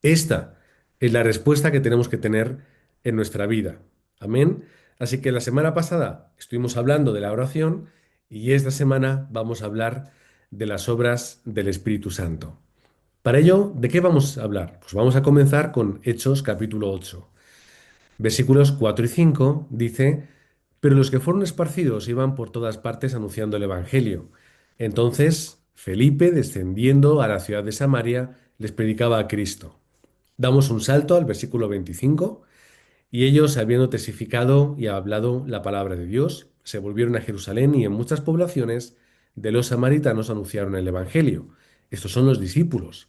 Esta es la respuesta que tenemos que tener en nuestra vida. Amén. Así que la semana pasada estuvimos hablando de la oración y esta semana vamos a hablar de las obras del Espíritu Santo. Para ello, ¿de qué vamos a hablar? Pues vamos a comenzar con Hechos capítulo 8. Versículos 4 y 5 dice, pero los que fueron esparcidos iban por todas partes anunciando el Evangelio. Entonces Felipe, descendiendo a la ciudad de Samaria, les predicaba a Cristo. Damos un salto al versículo 25, y ellos, habiendo testificado y hablado la palabra de Dios, se volvieron a Jerusalén y en muchas poblaciones de los samaritanos anunciaron el Evangelio. Estos son los discípulos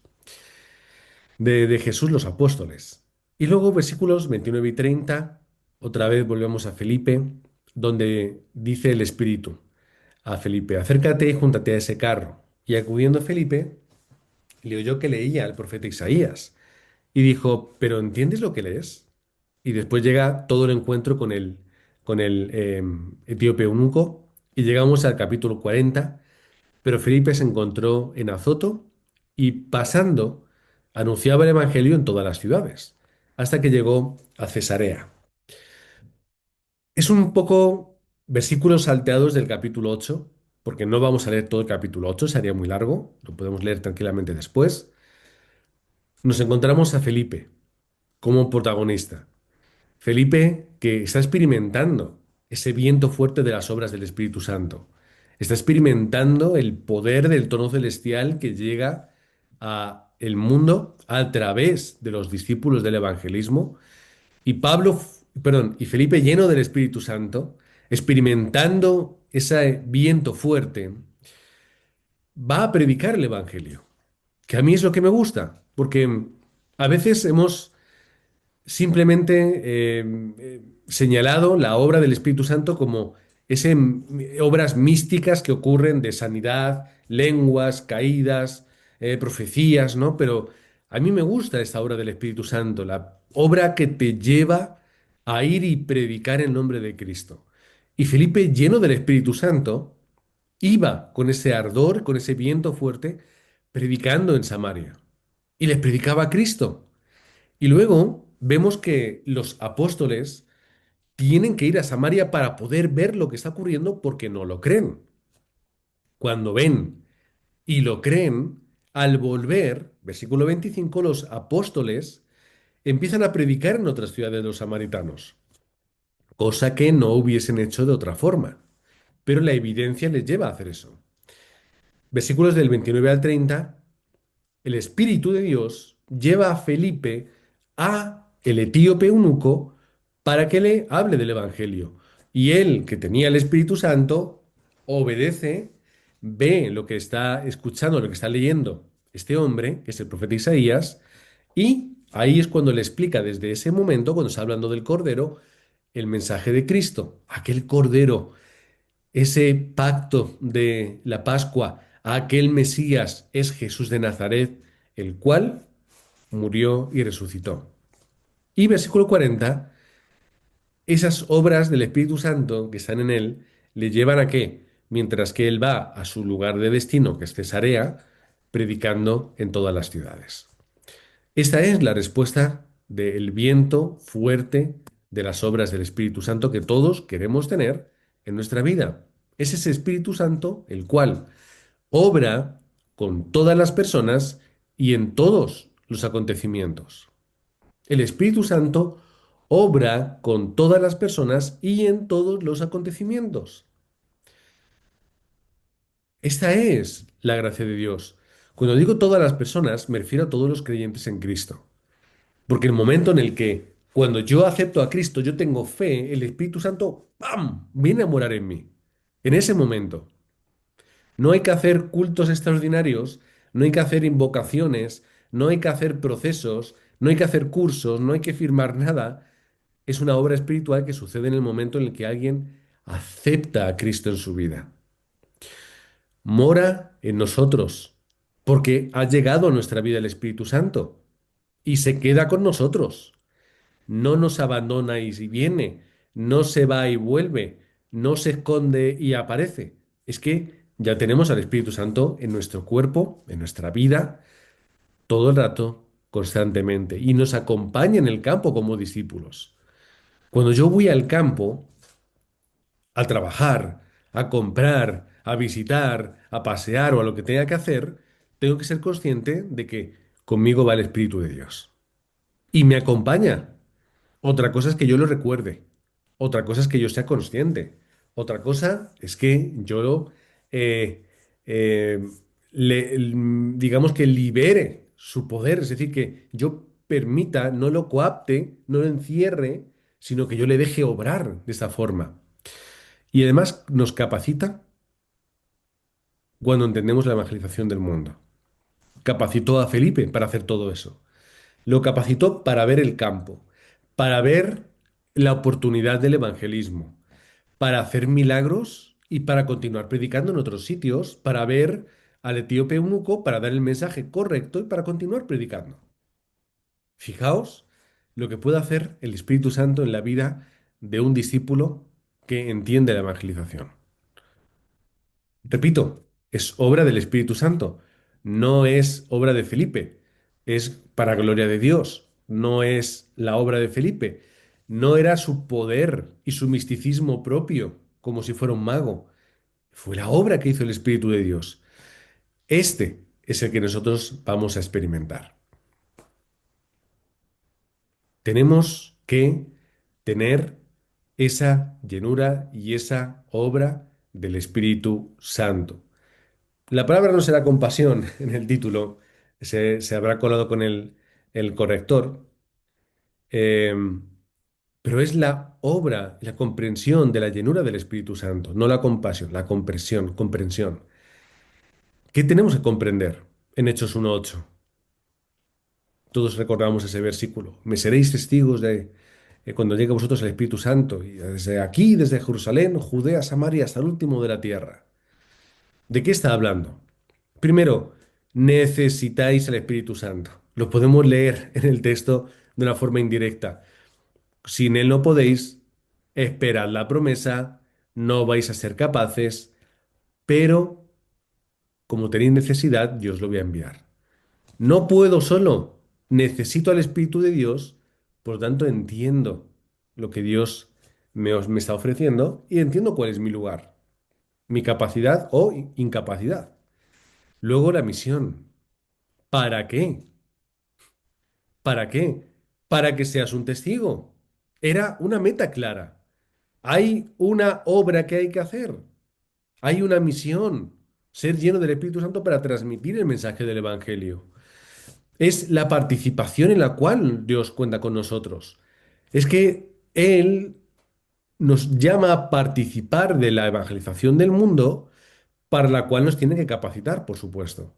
de Jesús, los apóstoles. Y luego versículos 29 y 30, otra vez volvemos a Felipe, donde dice el Espíritu a Felipe, acércate y júntate a ese carro. Y acudiendo Felipe, le oyó que leía al profeta Isaías. Y dijo, ¿pero entiendes lo que lees? Y después llega todo el encuentro con el etíope eunuco y llegamos al capítulo 40. Pero Felipe se encontró en Azoto y pasando anunciaba el evangelio en todas las ciudades, hasta que llegó a Cesarea. Es un poco versículos salteados del capítulo 8, porque no vamos a leer todo el capítulo 8, sería muy largo, lo podemos leer tranquilamente después. Nos encontramos a Felipe como protagonista. Felipe que está experimentando ese viento fuerte de las obras del Espíritu Santo. Está experimentando el poder del tono celestial que llega a el mundo a través de los discípulos del evangelismo y y Felipe lleno del Espíritu Santo, experimentando ese viento fuerte, va a predicar el evangelio, que a mí es lo que me gusta, porque a veces hemos simplemente señalado la obra del Espíritu Santo como obras místicas que ocurren de sanidad, lenguas, caídas, profecías, ¿no? Pero a mí me gusta esta obra del Espíritu Santo, la obra que te lleva a ir y predicar el nombre de Cristo. Y Felipe, lleno del Espíritu Santo, iba con ese ardor, con ese viento fuerte, predicando en Samaria. Y les predicaba a Cristo. Y luego vemos que los apóstoles tienen que ir a Samaria para poder ver lo que está ocurriendo porque no lo creen. Cuando ven y lo creen, al volver, versículo 25, los apóstoles empiezan a predicar en otras ciudades de los samaritanos, cosa que no hubiesen hecho de otra forma. Pero la evidencia les lleva a hacer eso. Versículos del 29 al 30, el Espíritu de Dios lleva a Felipe a el etíope eunuco para que le hable del Evangelio. Y él, que tenía el Espíritu Santo, obedece, ve lo que está escuchando, lo que está leyendo este hombre, que es el profeta Isaías, y ahí es cuando le explica desde ese momento, cuando está hablando del Cordero, el mensaje de Cristo, aquel Cordero, ese pacto de la Pascua, aquel Mesías es Jesús de Nazaret, el cual murió y resucitó. Y versículo 40, esas obras del Espíritu Santo que están en él le llevan a que, mientras que él va a su lugar de destino, que es Cesarea, predicando en todas las ciudades. Esta es la respuesta del viento fuerte de las obras del Espíritu Santo que todos queremos tener en nuestra vida. Es ese Espíritu Santo el cual obra con todas las personas y en todos los acontecimientos. El Espíritu Santo obra con todas las personas y en todos los acontecimientos. Esta es la gracia de Dios. Cuando digo todas las personas, me refiero a todos los creyentes en Cristo. Porque el momento en el que, cuando yo acepto a Cristo, yo tengo fe, el Espíritu Santo, ¡pam!, viene a morar en mí. En ese momento. No hay que hacer cultos extraordinarios, no hay que hacer invocaciones, no hay que hacer procesos, no hay que hacer cursos, no hay que firmar nada. Es una obra espiritual que sucede en el momento en el que alguien acepta a Cristo en su vida. Mora en nosotros, porque ha llegado a nuestra vida el Espíritu Santo y se queda con nosotros. No nos abandona y si viene, no se va y vuelve, no se esconde y aparece. Es que ya tenemos al Espíritu Santo en nuestro cuerpo, en nuestra vida, todo el rato constantemente y nos acompaña en el campo como discípulos. Cuando yo voy al campo a trabajar, a comprar, a visitar, a pasear o a lo que tenga que hacer, tengo que ser consciente de que conmigo va el Espíritu de Dios y me acompaña. Otra cosa es que yo lo recuerde. Otra cosa es que yo sea consciente. Otra cosa es que yo, eh, eh, digamos que libere su poder. Es decir, que yo permita, no lo coapte, no lo encierre, sino que yo le deje obrar de esa forma. Y además nos capacita cuando entendemos la evangelización del mundo. Capacitó a Felipe para hacer todo eso. Lo capacitó para ver el campo, para ver la oportunidad del evangelismo, para hacer milagros y para continuar predicando en otros sitios, para ver al etíope eunuco, para dar el mensaje correcto y para continuar predicando. Fijaos lo que puede hacer el Espíritu Santo en la vida de un discípulo que entiende la evangelización. Repito, es obra del Espíritu Santo, no es obra de Felipe, es para gloria de Dios, no es la obra de Felipe, no era su poder y su misticismo propio, como si fuera un mago, fue la obra que hizo el Espíritu de Dios. Este es el que nosotros vamos a experimentar. Tenemos que tener esa llenura y esa obra del Espíritu Santo. La palabra no será compasión en el título, se habrá colado con el corrector, eh, pero es la obra, la comprensión de la llenura del Espíritu Santo, no la compasión, la comprensión, comprensión. ¿Qué tenemos que comprender en Hechos 1:8? Todos recordamos ese versículo. Me seréis testigos de cuando llegue a vosotros el Espíritu Santo, y desde aquí, desde Jerusalén, Judea, Samaria, hasta el último de la tierra. ¿De qué está hablando? Primero, necesitáis el Espíritu Santo. Lo podemos leer en el texto de una forma indirecta. Sin Él no podéis, esperad la promesa, no vais a ser capaces, pero como tenéis necesidad, yo os lo voy a enviar. No puedo solo, necesito al Espíritu de Dios, por lo tanto entiendo lo que Dios me está ofreciendo y entiendo cuál es mi lugar, mi capacidad o incapacidad. Luego la misión. ¿Para qué? ¿Para qué? Para que seas un testigo. Era una meta clara. Hay una obra que hay que hacer. Hay una misión. Ser lleno del Espíritu Santo para transmitir el mensaje del Evangelio. Es la participación en la cual Dios cuenta con nosotros. Es que Él nos llama a participar de la evangelización del mundo para la cual nos tiene que capacitar, por supuesto.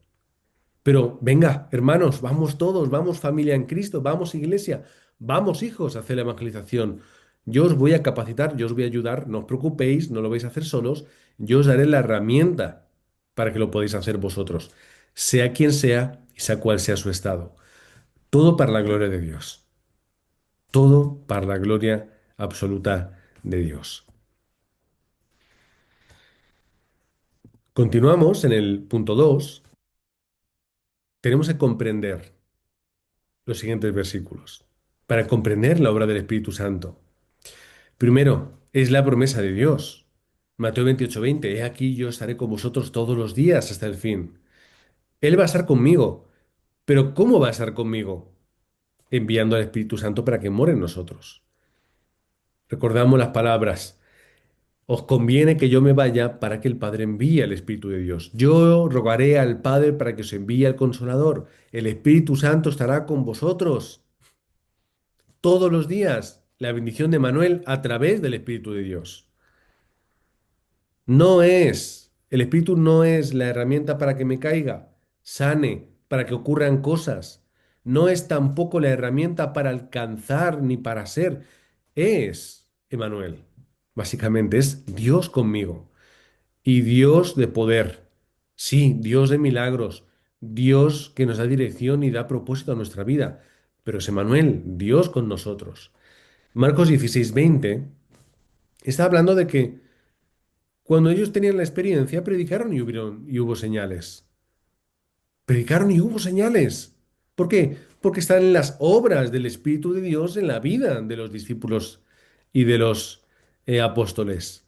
Pero venga, hermanos, vamos todos, vamos familia en Cristo, vamos iglesia, vamos hijos a hacer la evangelización. Yo os voy a capacitar, yo os voy a ayudar, no os preocupéis, no lo vais a hacer solos, yo os daré la herramienta para que lo podáis hacer vosotros, sea quien sea y sea cual sea su estado. Todo para la gloria de Dios, todo para la gloria absoluta de Dios. Continuamos en el punto 2. Tenemos que comprender los siguientes versículos para comprender la obra del Espíritu Santo. Primero, es la promesa de Dios. Mateo 28:20, he aquí yo estaré con vosotros todos los días hasta el fin. Él va a estar conmigo, pero ¿cómo va a estar conmigo? Enviando al Espíritu Santo para que more en nosotros. Recordamos las palabras, os conviene que yo me vaya para que el Padre envíe al Espíritu de Dios. Yo rogaré al Padre para que os envíe al Consolador. El Espíritu Santo estará con vosotros todos los días. La bendición de Manuel a través del Espíritu de Dios. El espíritu no es la herramienta para que me caiga, sane, para que ocurran cosas. No es tampoco la herramienta para alcanzar ni para ser. Es Emanuel. Básicamente es Dios conmigo y Dios de poder. Sí, Dios de milagros, Dios que nos da dirección y da propósito a nuestra vida. Pero es Emanuel, Dios con nosotros. Marcos 16:20 está hablando de que cuando ellos tenían la experiencia, predicaron y hubo señales. Predicaron y hubo señales. ¿Por qué? porque están en las obras del Espíritu de Dios en la vida de los discípulos y de los apóstoles.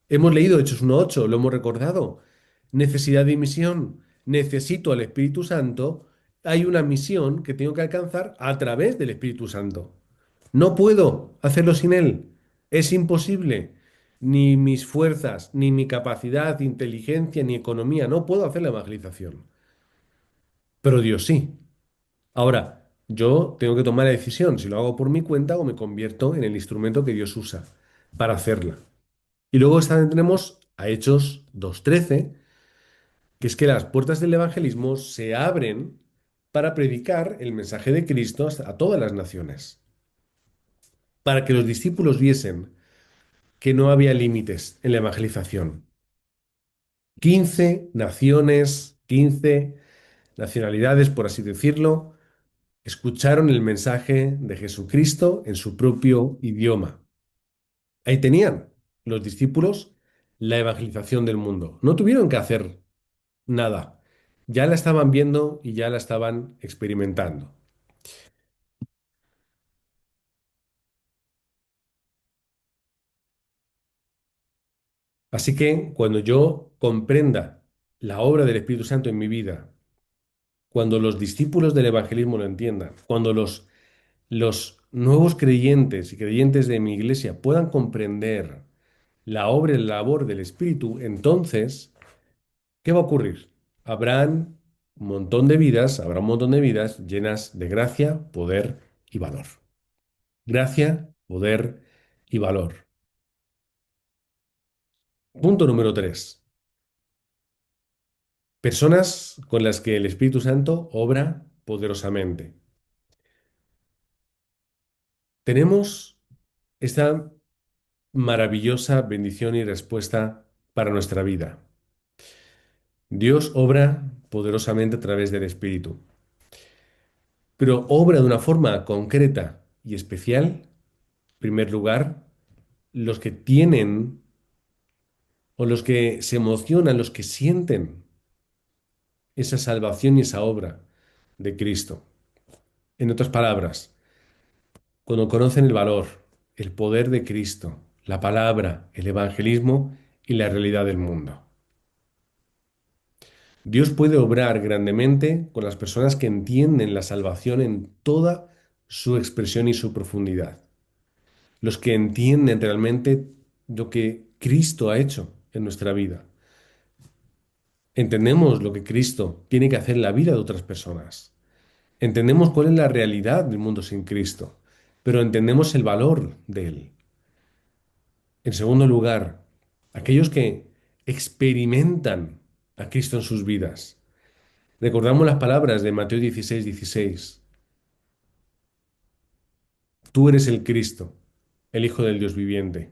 Hemos leído Hechos 1:8, lo hemos recordado. Necesidad de misión. Necesito al Espíritu Santo. Hay una misión que tengo que alcanzar a través del Espíritu Santo. No puedo hacerlo sin Él. Es imposible. Ni mis fuerzas, ni mi capacidad, inteligencia, ni economía. No puedo hacer la evangelización. Pero Dios sí. Ahora, yo tengo que tomar la decisión si lo hago por mi cuenta o me convierto en el instrumento que Dios usa para hacerla. Y luego tenemos a Hechos 2:13, que es que las puertas del evangelismo se abren para predicar el mensaje de Cristo a todas las naciones, para que los discípulos viesen que no había límites en la evangelización. 15 naciones, 15 nacionalidades, por así decirlo, escucharon el mensaje de Jesucristo en su propio idioma. Ahí tenían los discípulos la evangelización del mundo. No tuvieron que hacer nada. Ya la estaban viendo y ya la estaban experimentando. Así que cuando yo comprenda la obra del Espíritu Santo en mi vida, cuando los discípulos del evangelismo lo entiendan, cuando los nuevos creyentes y creyentes de mi iglesia puedan comprender la obra y la labor del Espíritu, entonces, ¿qué va a ocurrir? Habrán habrá un montón de vidas llenas de gracia, poder y valor. Gracia, poder y valor. Punto número 3. Personas con las que el Espíritu Santo obra poderosamente. Tenemos esta maravillosa bendición y respuesta para nuestra vida. Dios obra poderosamente a través del Espíritu, pero obra de una forma concreta y especial, en primer lugar, los que tienen o los que se emocionan, los que sienten esa salvación y esa obra de Cristo. En otras palabras, cuando conocen el valor, el poder de Cristo, la palabra, el evangelismo y la realidad del mundo. Dios puede obrar grandemente con las personas que entienden la salvación en toda su expresión y su profundidad. Los que entienden realmente lo que Cristo ha hecho en nuestra vida. Entendemos lo que Cristo tiene que hacer en la vida de otras personas. Entendemos cuál es la realidad del mundo sin Cristo, pero entendemos el valor de él. En segundo lugar, aquellos que experimentan a Cristo en sus vidas. Recordamos las palabras de Mateo 16:16. Tú eres el Cristo, el Hijo del Dios viviente.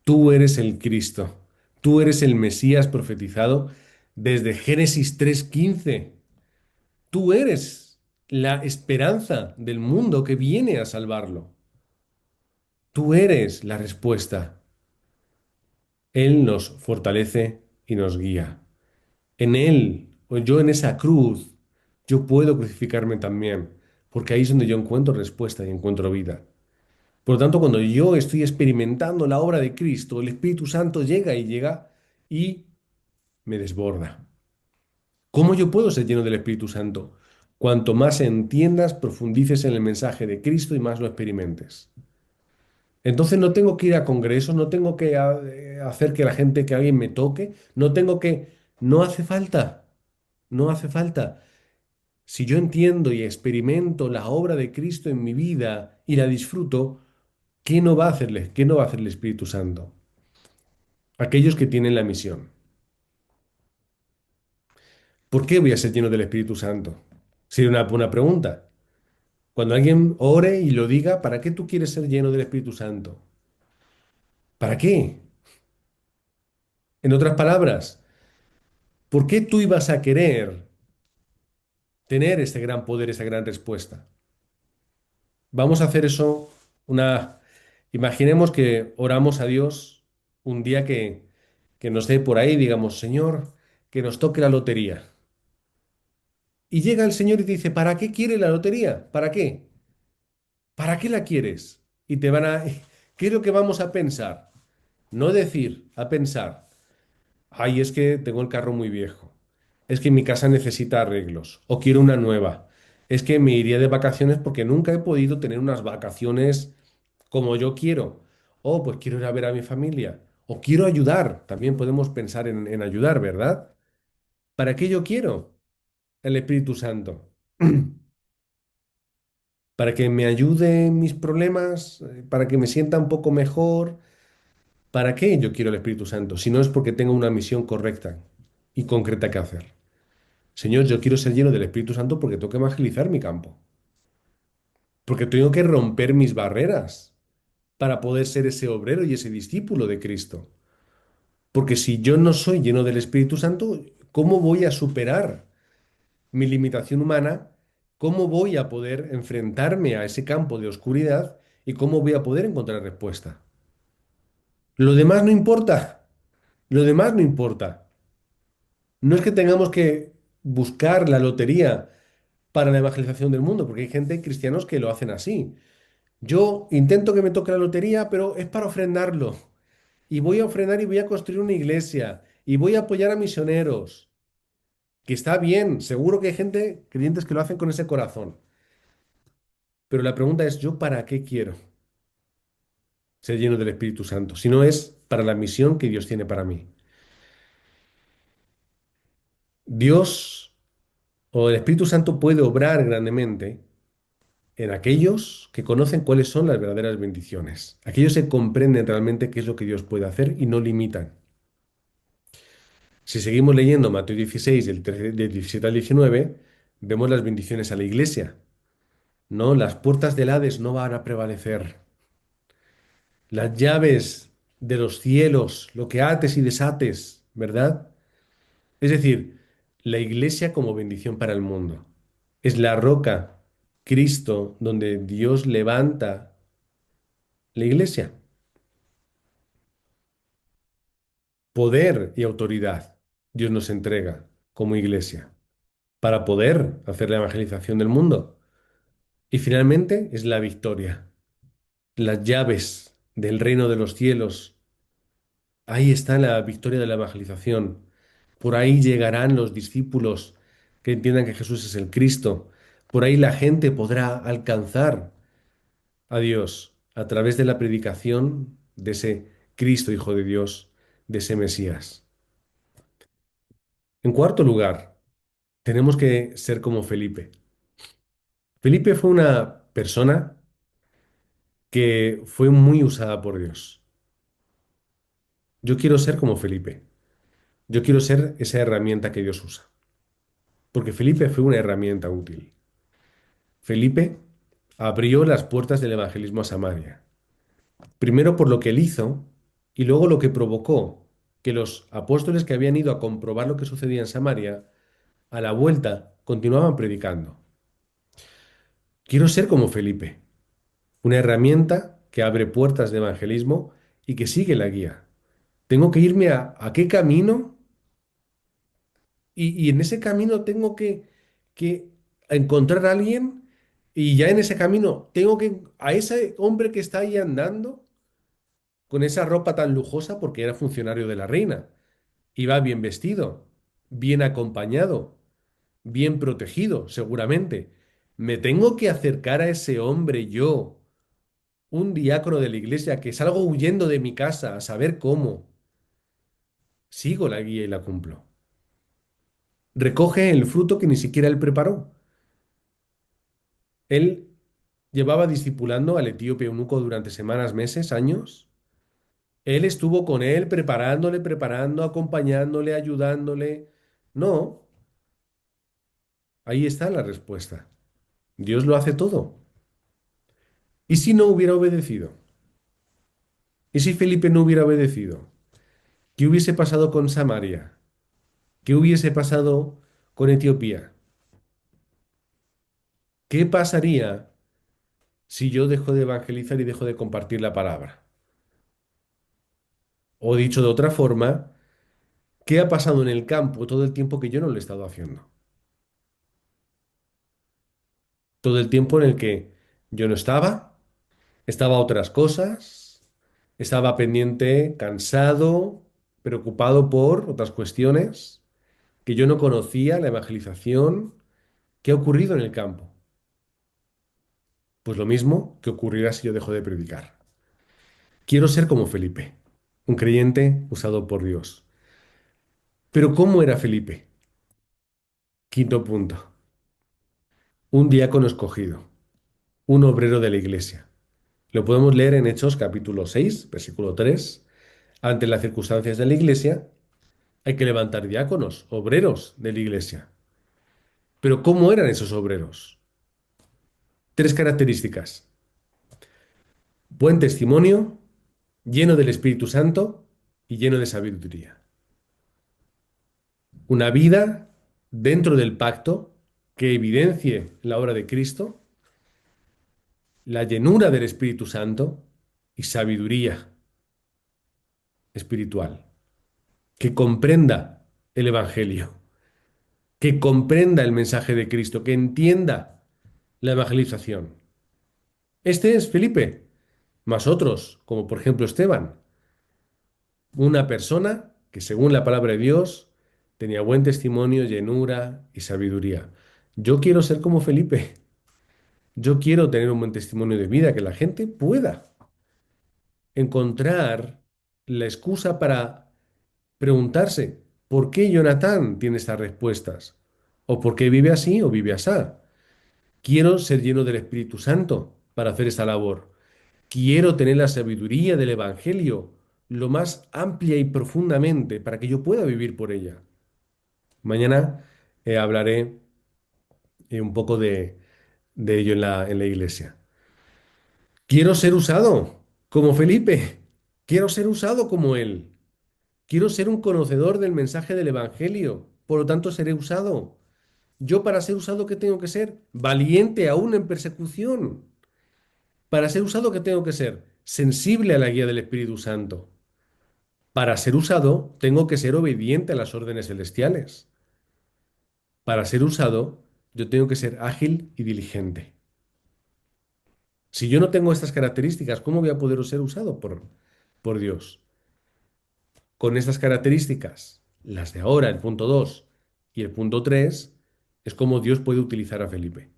Tú eres el Cristo. Tú eres el Mesías profetizado desde Génesis 3:15. Tú eres la esperanza del mundo que viene a salvarlo. Tú eres la respuesta. Él nos fortalece y nos guía. En Él, o yo en esa cruz, yo puedo crucificarme también, porque ahí es donde yo encuentro respuesta y encuentro vida. Por lo tanto, cuando yo estoy experimentando la obra de Cristo, el Espíritu Santo llega y me desborda. ¿Cómo yo puedo ser lleno del Espíritu Santo? Cuanto más entiendas, profundices en el mensaje de Cristo y más lo experimentes. Entonces no tengo que ir a congresos, no tengo que hacer que la gente, que alguien me toque, no tengo que, no hace falta, no hace falta. Si yo entiendo y experimento la obra de Cristo en mi vida y la disfruto, ¿qué no va a hacerle? ¿Qué no va a hacer el Espíritu Santo? Aquellos que tienen la misión. ¿Por qué voy a ser lleno del Espíritu Santo? Sería una buena pregunta. Cuando alguien ore y lo diga, ¿para qué tú quieres ser lleno del Espíritu Santo? ¿Para qué? En otras palabras, ¿por qué tú ibas a querer tener este gran poder, esa gran respuesta? Vamos a hacer eso una... Imaginemos que oramos a Dios un día que nos dé por ahí, digamos, Señor, que nos toque la lotería. Y llega el Señor y te dice, ¿para qué quiere la lotería? ¿Para qué? ¿Para qué la quieres? Y te van a... ¿Qué es lo que vamos a pensar? No decir, a pensar, ay, es que tengo el carro muy viejo. Es que mi casa necesita arreglos. O quiero una nueva. Es que me iría de vacaciones porque nunca he podido tener unas vacaciones como yo quiero. O pues quiero ir a ver a mi familia. O quiero ayudar. También podemos pensar en ayudar, ¿verdad? ¿Para qué yo quiero el Espíritu Santo? Para que me ayude en mis problemas, para que me sienta un poco mejor. ¿Para qué yo quiero el Espíritu Santo? Si no es porque tengo una misión correcta y concreta que hacer. Señor, yo quiero ser lleno del Espíritu Santo porque tengo que evangelizar mi campo, porque tengo que romper mis barreras para poder ser ese obrero y ese discípulo de Cristo. Porque si yo no soy lleno del Espíritu Santo, ¿cómo voy a superar mi limitación humana? ¿Cómo voy a poder enfrentarme a ese campo de oscuridad y cómo voy a poder encontrar respuesta? Lo demás no importa, lo demás no importa. No es que tengamos que buscar la lotería para la evangelización del mundo, porque hay gente, cristianos, que lo hacen así. Yo intento que me toque la lotería, pero es para ofrendarlo. Y voy a ofrendar y voy a construir una iglesia. Y voy a apoyar a misioneros. Que está bien, seguro que hay gente, creyentes, que lo hacen con ese corazón. Pero la pregunta es, ¿yo para qué quiero ser lleno del Espíritu Santo? Si no es para la misión que Dios tiene para mí. Dios o el Espíritu Santo puede obrar grandemente en aquellos que conocen cuáles son las verdaderas bendiciones. Aquellos que comprenden realmente qué es lo que Dios puede hacer y no limitan. Si seguimos leyendo Mateo 16, del 17 al 19, vemos las bendiciones a la iglesia. No, las puertas del Hades no van a prevalecer. Las llaves de los cielos, lo que ates y desates, ¿verdad? Es decir, la iglesia como bendición para el mundo. Es la roca, Cristo, donde Dios levanta la iglesia. Poder y autoridad Dios nos entrega como iglesia para poder hacer la evangelización del mundo. Y finalmente es la victoria, las llaves del reino de los cielos. Ahí está la victoria de la evangelización. Por ahí llegarán los discípulos que entiendan que Jesús es el Cristo. Por ahí la gente podrá alcanzar a Dios a través de la predicación de ese Cristo, Hijo de Dios, de ese Mesías. En cuarto lugar, tenemos que ser como Felipe. Felipe fue una persona que fue muy usada por Dios. Yo quiero ser como Felipe. Yo quiero ser esa herramienta que Dios usa. Porque Felipe fue una herramienta útil. Felipe abrió las puertas del evangelismo a Samaria. Primero por lo que él hizo y luego lo que provocó que los apóstoles que habían ido a comprobar lo que sucedía en Samaria, a la vuelta continuaban predicando. Quiero ser como Felipe. Una herramienta que abre puertas de evangelismo y que sigue la guía. Tengo que irme a qué camino y en ese camino tengo que encontrar a alguien y ya en ese camino tengo que a ese hombre que está ahí andando con esa ropa tan lujosa porque era funcionario de la reina. Iba bien vestido, bien acompañado, bien protegido, seguramente. Me tengo que acercar a ese hombre yo, un diácono de la iglesia, que salgo huyendo de mi casa a saber cómo. Sigo la guía y la cumplo. Recoge el fruto que ni siquiera él preparó. Él llevaba discipulando al etíope eunuco durante semanas, meses, años. Él estuvo con él preparándole, preparando, acompañándole, ayudándole. No, ahí está la respuesta. Dios lo hace todo. ¿Y si no hubiera obedecido? ¿Y si Felipe no hubiera obedecido? ¿Qué hubiese pasado con Samaria? ¿Qué hubiese pasado con Etiopía? ¿Qué pasaría si yo dejo de evangelizar y dejo de compartir la palabra? O dicho de otra forma, ¿qué ha pasado en el campo todo el tiempo que yo no lo he estado haciendo? Todo el tiempo en el que yo no estaba a otras cosas, estaba pendiente, cansado, preocupado por otras cuestiones, que yo no conocía, la evangelización. ¿Qué ha ocurrido en el campo? Pues lo mismo que ocurrirá si yo dejo de predicar. Quiero ser como Felipe, un creyente usado por Dios. Pero ¿cómo era Felipe? Quinto punto. Un diácono escogido, un obrero de la iglesia. Lo podemos leer en Hechos capítulo 6, versículo 3. Ante las circunstancias de la iglesia, hay que levantar diáconos, obreros de la iglesia. Pero ¿cómo eran esos obreros? Tres características. Buen testimonio, lleno del Espíritu Santo y lleno de sabiduría. Una vida dentro del pacto que evidencie la obra de Cristo, la llenura del Espíritu Santo y sabiduría espiritual, que comprenda el Evangelio, que comprenda el mensaje de Cristo, que entienda la evangelización. Este es Felipe, más otros, como por ejemplo Esteban, una persona que según la palabra de Dios tenía buen testimonio, llenura y sabiduría. Yo quiero ser como Felipe. Yo quiero tener un buen testimonio de vida, que la gente pueda encontrar la excusa para preguntarse, ¿por qué Jonatán tiene estas respuestas? ¿O por qué vive así o vive así? Quiero ser lleno del Espíritu Santo para hacer esta labor. Quiero tener la sabiduría del Evangelio lo más amplia y profundamente para que yo pueda vivir por ella. Mañana hablaré un poco de ello en la iglesia. Quiero ser usado como Felipe. Quiero ser usado como él. Quiero ser un conocedor del mensaje del Evangelio. Por lo tanto, seré usado. Yo para ser usado, ¿qué tengo que ser? Valiente aún en persecución. Para ser usado, ¿qué tengo que ser? Sensible a la guía del Espíritu Santo. Para ser usado, tengo que ser obediente a las órdenes celestiales. Para ser usado, yo tengo que ser ágil y diligente. Si yo no tengo estas características, ¿cómo voy a poder ser usado por Dios? Con estas características, las de ahora, el punto 2 y el punto 3, es como Dios puede utilizar a Felipe.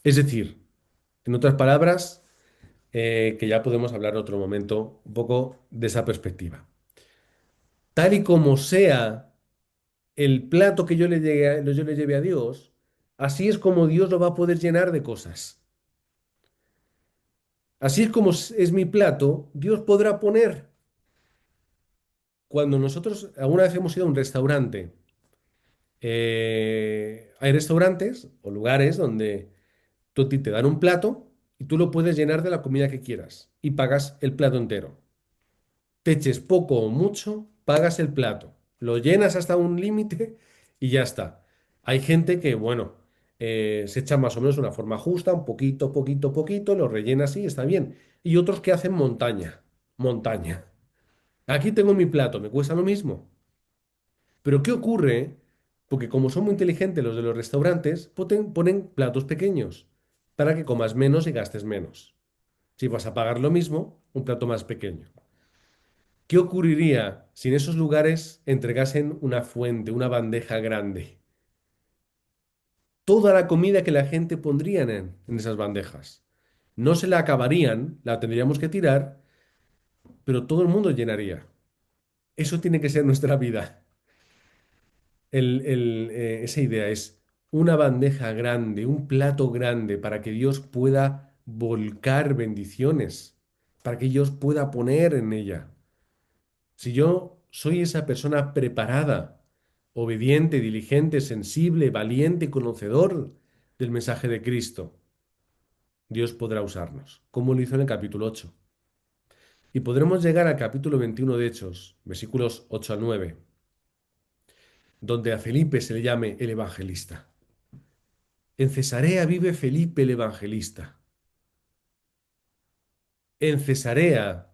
Es decir, en otras palabras, que ya podemos hablar en otro momento un poco de esa perspectiva. Tal y como sea el plato que yo le lleve a Dios, así es como Dios lo va a poder llenar de cosas. Así es como es mi plato, Dios podrá poner. Cuando nosotros alguna vez hemos ido a un restaurante, hay restaurantes o lugares donde tú a ti te dan un plato y tú lo puedes llenar de la comida que quieras y pagas el plato entero. Te eches poco o mucho, pagas el plato. Lo llenas hasta un límite y ya está. Hay gente que, bueno, se echa más o menos de una forma justa, un poquito, poquito, poquito, lo rellena así, está bien. Y otros que hacen montaña, montaña. Aquí tengo mi plato, me cuesta lo mismo. Pero ¿qué ocurre? Porque como son muy inteligentes los de los restaurantes, ponen platos pequeños para que comas menos y gastes menos. Si vas a pagar lo mismo, un plato más pequeño. ¿Qué ocurriría si en esos lugares entregasen una fuente, una bandeja grande? Toda la comida que la gente pondría en esas bandejas. No se la acabarían, la tendríamos que tirar, pero todo el mundo llenaría. Eso tiene que ser nuestra vida. Esa idea es una bandeja grande, un plato grande para que Dios pueda volcar bendiciones, para que Dios pueda poner en ella. Si yo soy esa persona preparada, obediente, diligente, sensible, valiente, conocedor del mensaje de Cristo, Dios podrá usarnos, como lo hizo en el capítulo 8. Y podremos llegar al capítulo 21 de Hechos, versículos 8 al 9, donde a Felipe se le llame el evangelista. En Cesarea vive Felipe el evangelista. En Cesarea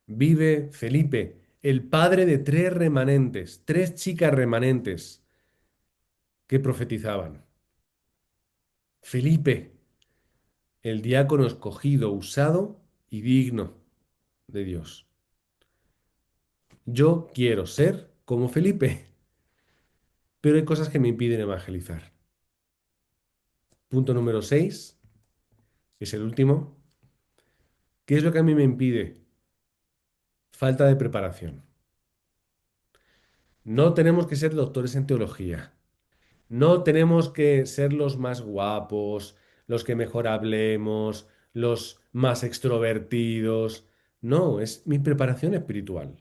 vive Felipe, el padre de tres remanentes, tres chicas remanentes que profetizaban. Felipe. el diácono escogido, usado y digno de Dios. Yo quiero ser como Felipe, pero hay cosas que me impiden evangelizar. Punto número 6, que es el último. ¿Qué es lo que a mí me impide? Falta de preparación. No tenemos que ser doctores en teología. No tenemos que ser los más guapos, los que mejor hablemos, los más extrovertidos. No, es mi preparación espiritual.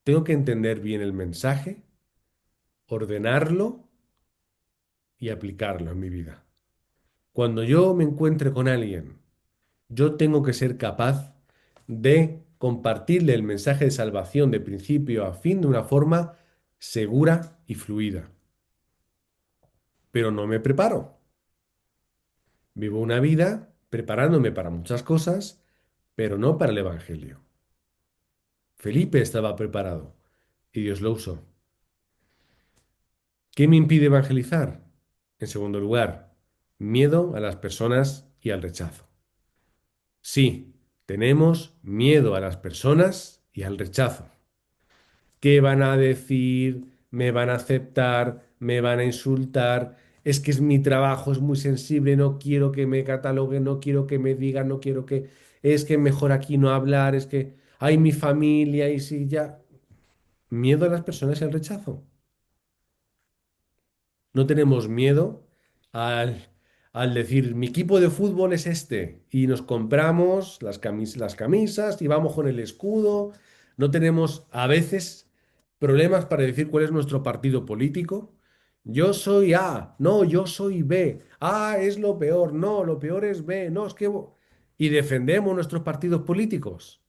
Tengo que entender bien el mensaje, ordenarlo y aplicarlo en mi vida. Cuando yo me encuentre con alguien, yo tengo que ser capaz de compartirle el mensaje de salvación de principio a fin de una forma segura y fluida. Pero no me preparo. Vivo una vida preparándome para muchas cosas, pero no para el Evangelio. Felipe estaba preparado y Dios lo usó. ¿Qué me impide evangelizar? En segundo lugar, miedo a las personas y al rechazo. Sí, tenemos miedo a las personas y al rechazo. ¿Qué van a decir? ¿Me van a aceptar? ¿Me van a insultar? Es que es mi trabajo, es muy sensible, no quiero que me cataloguen, no quiero que me digan, no quiero que... Es que mejor aquí no hablar, es que hay mi familia y si ya... Miedo a las personas y al rechazo. No tenemos miedo al, al decir, mi equipo de fútbol es este, y nos compramos las camisas y vamos con el escudo. No tenemos a veces problemas para decir cuál es nuestro partido político. Yo soy A, no, yo soy B. A es lo peor, no, lo peor es B, no, es que... Y defendemos nuestros partidos políticos.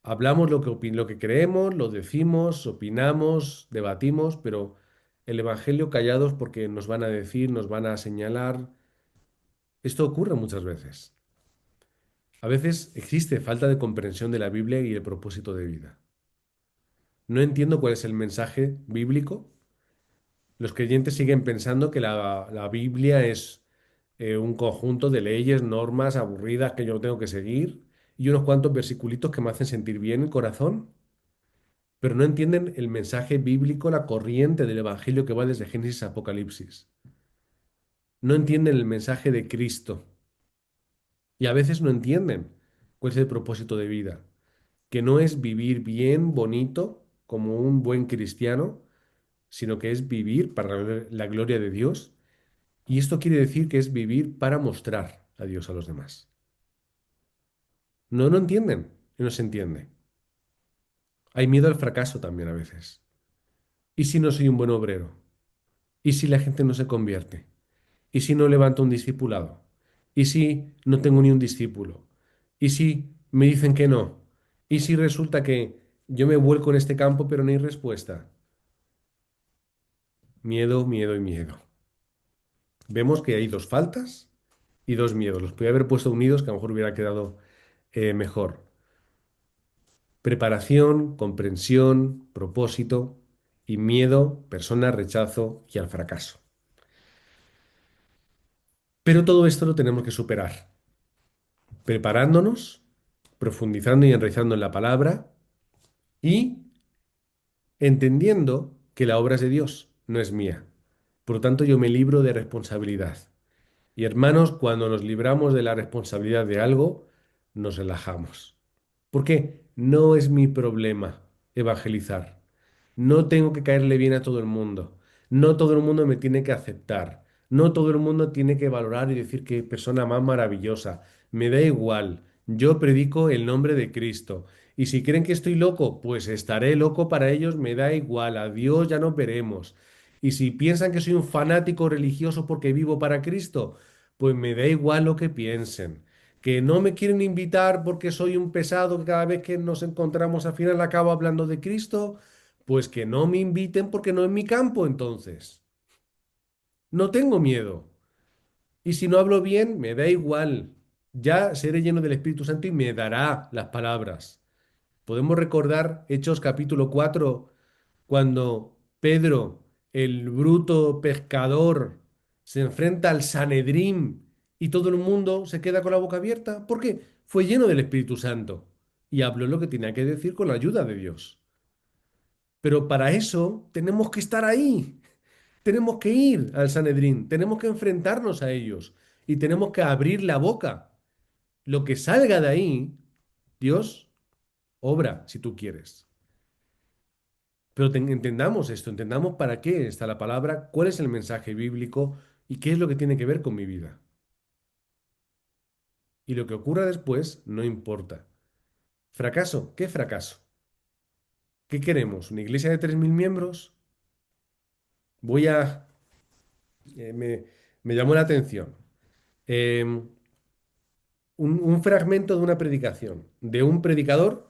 Hablamos lo que creemos, lo decimos, opinamos, debatimos, pero el Evangelio callados porque nos van a decir, nos van a señalar. Esto ocurre muchas veces. A veces existe falta de comprensión de la Biblia y el propósito de vida. No entiendo cuál es el mensaje bíblico. Los creyentes siguen pensando que la Biblia es un conjunto de leyes, normas aburridas que yo tengo que seguir y unos cuantos versiculitos que me hacen sentir bien el corazón, pero no entienden el mensaje bíblico, la corriente del Evangelio que va desde Génesis a Apocalipsis. No entienden el mensaje de Cristo y a veces no entienden cuál es el propósito de vida, que no es vivir bien, bonito, como un buen cristiano, sino que es vivir para la gloria de Dios. Y esto quiere decir que es vivir para mostrar a Dios a los demás. No, no entienden y no se entiende. Hay miedo al fracaso también a veces. ¿Y si no soy un buen obrero? ¿Y si la gente no se convierte? ¿Y si no levanto un discipulado? ¿Y si no tengo ni un discípulo? ¿Y si me dicen que no? ¿Y si resulta que yo me vuelco en este campo pero no hay respuesta? Miedo, miedo y miedo. Vemos que hay dos faltas y dos miedos. Los podía haber puesto unidos, que a lo mejor hubiera quedado mejor. Preparación, comprensión, propósito y miedo, persona, rechazo y al fracaso. Pero todo esto lo tenemos que superar, preparándonos, profundizando y enraizando en la palabra y entendiendo que la obra es de Dios, no es mía. Por lo tanto, yo me libro de responsabilidad. Y hermanos, cuando nos libramos de la responsabilidad de algo, nos relajamos. Porque no es mi problema evangelizar. No tengo que caerle bien a todo el mundo. No todo el mundo me tiene que aceptar. No todo el mundo tiene que valorar y decir qué persona más maravillosa. Me da igual. Yo predico el nombre de Cristo. Y si creen que estoy loco, pues estaré loco para ellos, me da igual. A Dios ya nos veremos. Y si piensan que soy un fanático religioso porque vivo para Cristo, pues me da igual lo que piensen. Que no me quieren invitar porque soy un pesado que cada vez que nos encontramos al final acabo hablando de Cristo, pues que no me inviten porque no es mi campo entonces. No tengo miedo. Y si no hablo bien, me da igual. Ya seré lleno del Espíritu Santo y me dará las palabras. Podemos recordar Hechos capítulo 4 cuando Pedro, el bruto pescador, se enfrenta al Sanedrín y todo el mundo se queda con la boca abierta. ¿Por qué? Fue lleno del Espíritu Santo y habló lo que tenía que decir con la ayuda de Dios. Pero para eso tenemos que estar ahí, tenemos que ir al Sanedrín, tenemos que enfrentarnos a ellos y tenemos que abrir la boca. Lo que salga de ahí, Dios obra, si tú quieres. Pero entendamos esto, entendamos para qué está la palabra, cuál es el mensaje bíblico y qué es lo que tiene que ver con mi vida. Y lo que ocurra después no importa. ¿Fracaso? ¿Qué fracaso? ¿Qué queremos? ¿Una iglesia de 3.000 miembros? Voy a... me llamó la atención. Em, un fragmento de una predicación, de un predicador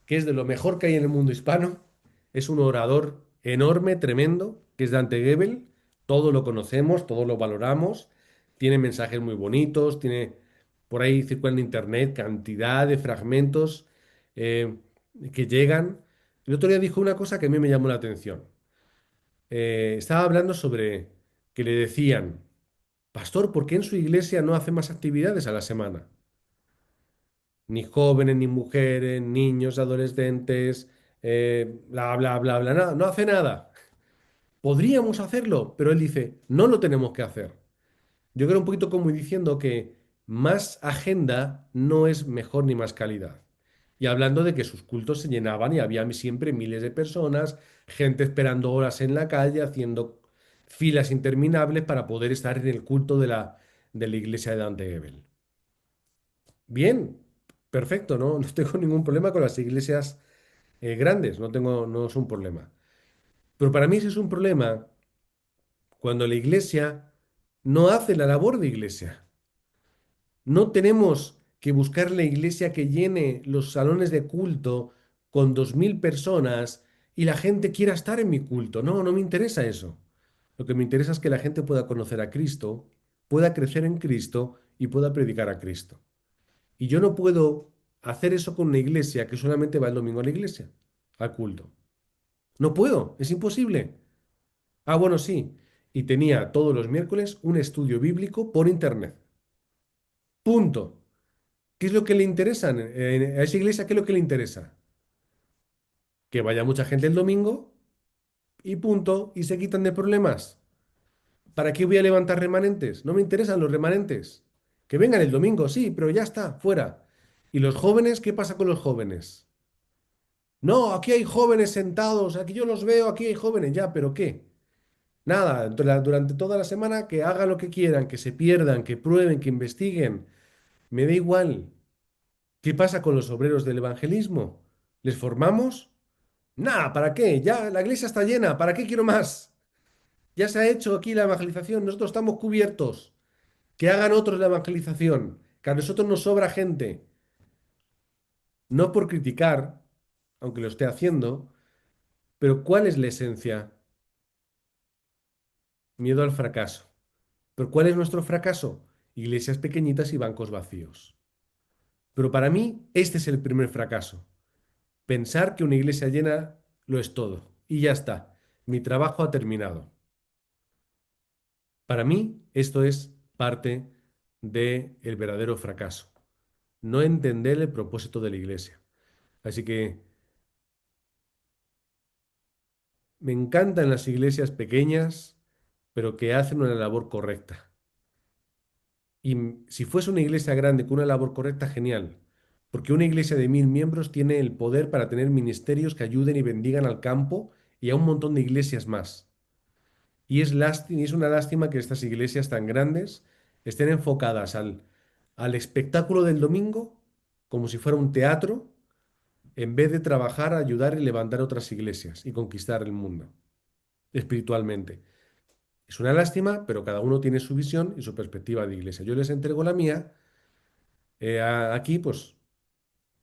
que es de lo mejor que hay en el mundo hispano. Es un orador enorme, tremendo, que es Dante Gebel. Todos lo conocemos, todos lo valoramos. Tiene mensajes muy bonitos, tiene por ahí circulan en internet cantidad de fragmentos eh, que llegan. El otro día dijo una cosa que a mí me llamó la atención. Estaba hablando sobre que le decían, Pastor, ¿por qué en su iglesia no hace más actividades a la semana? Ni jóvenes, ni mujeres, niños, adolescentes, bla, bla, bla, bla, nada, no hace nada. Podríamos hacerlo, pero él dice, no lo tenemos que hacer. Yo creo un poquito como diciendo que más agenda no es mejor ni más calidad. Y hablando de que sus cultos se llenaban y había siempre miles de personas, gente esperando horas en la calle, haciendo filas interminables para poder estar en el culto de la iglesia de Dante Gebel. Bien, perfecto, ¿no? No tengo ningún problema con las iglesias grandes, no es un problema. Pero para mí sí es un problema cuando la iglesia no hace la labor de iglesia. No tenemos que buscar la iglesia que llene los salones de culto con 2.000 personas y la gente quiera estar en mi culto. No, no me interesa eso. Lo que me interesa es que la gente pueda conocer a Cristo, pueda crecer en Cristo y pueda predicar a Cristo. Y yo no puedo hacer eso con una iglesia que solamente va el domingo a la iglesia, al culto. No puedo, es imposible. Ah, bueno, sí. Y tenía todos los miércoles un estudio bíblico por internet. Punto. ¿Qué es lo que le interesa? A esa iglesia, ¿qué es lo que le interesa? Que vaya mucha gente el domingo y punto, y se quitan de problemas. ¿Para qué voy a levantar remanentes? No me interesan los remanentes. Que vengan el domingo, sí, pero ya está, fuera. ¿Y los jóvenes? ¿Qué pasa con los jóvenes? No, aquí hay jóvenes sentados, aquí yo los veo, aquí hay jóvenes, ya, pero ¿qué? Nada, durante toda la semana que hagan lo que quieran, que se pierdan, que prueben, que investiguen. Me da igual. ¿Qué pasa con los obreros del evangelismo? ¿Les formamos? Nada, ¿para qué? Ya la iglesia está llena, ¿para qué quiero más? Ya se ha hecho aquí la evangelización, nosotros estamos cubiertos. Que hagan otros la evangelización, que a nosotros nos sobra gente. No por criticar, aunque lo esté haciendo, pero ¿cuál es la esencia? Miedo al fracaso. ¿Pero cuál es nuestro fracaso? Iglesias pequeñitas y bancos vacíos. Pero para mí, este es el primer fracaso. Pensar que una iglesia llena lo es todo. Y ya está. Mi trabajo ha terminado. Para mí, esto es parte del verdadero fracaso. No entender el propósito de la iglesia. Así que me encantan las iglesias pequeñas, pero que hacen una labor correcta. Y si fuese una iglesia grande con una labor correcta, genial. Porque una iglesia de 1.000 miembros tiene el poder para tener ministerios que ayuden y bendigan al campo y a un montón de iglesias más. Y es una lástima que estas iglesias tan grandes estén enfocadas al espectáculo del domingo como si fuera un teatro, en vez de trabajar, ayudar y levantar otras iglesias y conquistar el mundo espiritualmente. Es una lástima, pero cada uno tiene su visión y su perspectiva de iglesia. Yo les entrego la mía aquí, pues,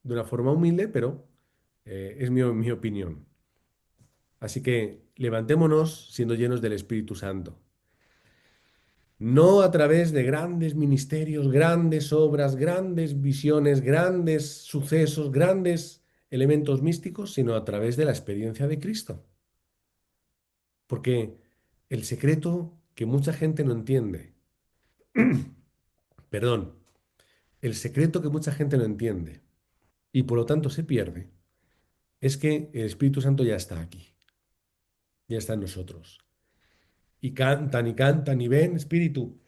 de una forma humilde, pero es mi opinión. Así que levantémonos siendo llenos del Espíritu Santo. No a través de grandes ministerios, grandes obras, grandes visiones, grandes sucesos, grandes elementos místicos, sino a través de la experiencia de Cristo. Porque el secreto que mucha gente no entiende. Perdón, el secreto que mucha gente no entiende y por lo tanto se pierde es que el Espíritu Santo ya está aquí, ya está en nosotros. Y cantan y ven, Espíritu,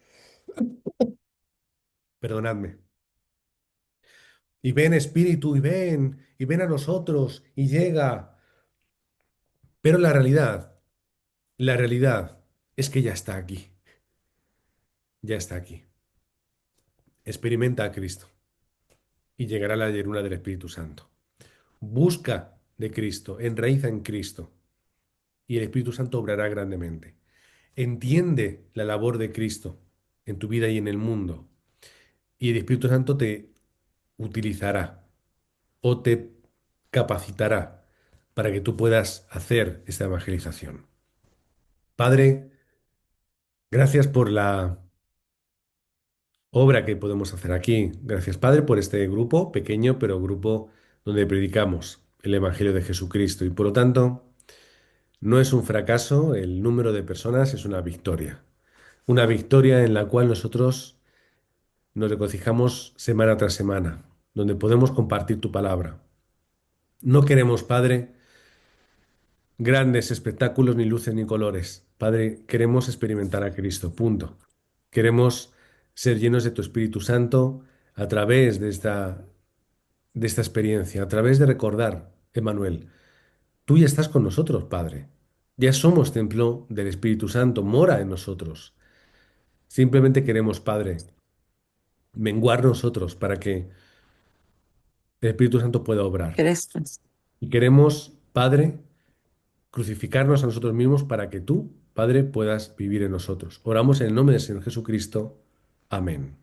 perdonadme. Y ven, Espíritu, y ven a nosotros, y llega. Pero la realidad es que ya está aquí, ya está aquí. Experimenta a Cristo y llegará la llenura del Espíritu Santo. Busca de Cristo, enraiza en Cristo y el Espíritu Santo obrará grandemente. Entiende la labor de Cristo en tu vida y en el mundo y el Espíritu Santo te utilizará o te capacitará para que tú puedas hacer esta evangelización. Padre, gracias por la obra que podemos hacer aquí. Gracias, Padre, por este grupo, pequeño, pero grupo donde predicamos el Evangelio de Jesucristo. Y por lo tanto, no es un fracaso, el número de personas es una victoria. Una victoria en la cual nosotros nos regocijamos semana tras semana, donde podemos compartir tu palabra. No queremos, Padre, grandes espectáculos, ni luces, ni colores. Padre, queremos experimentar a Cristo, punto. Queremos ser llenos de tu Espíritu Santo a través de esta experiencia, a través de recordar, Emanuel, tú ya estás con nosotros, Padre. Ya somos templo del Espíritu Santo, mora en nosotros. Simplemente queremos, Padre, menguar nosotros para que el Espíritu Santo pueda obrar. ¿Crees? Y queremos, Padre, crucificarnos a nosotros mismos para que tú, Padre, puedas vivir en nosotros. Oramos en el nombre del Señor Jesucristo. Amén.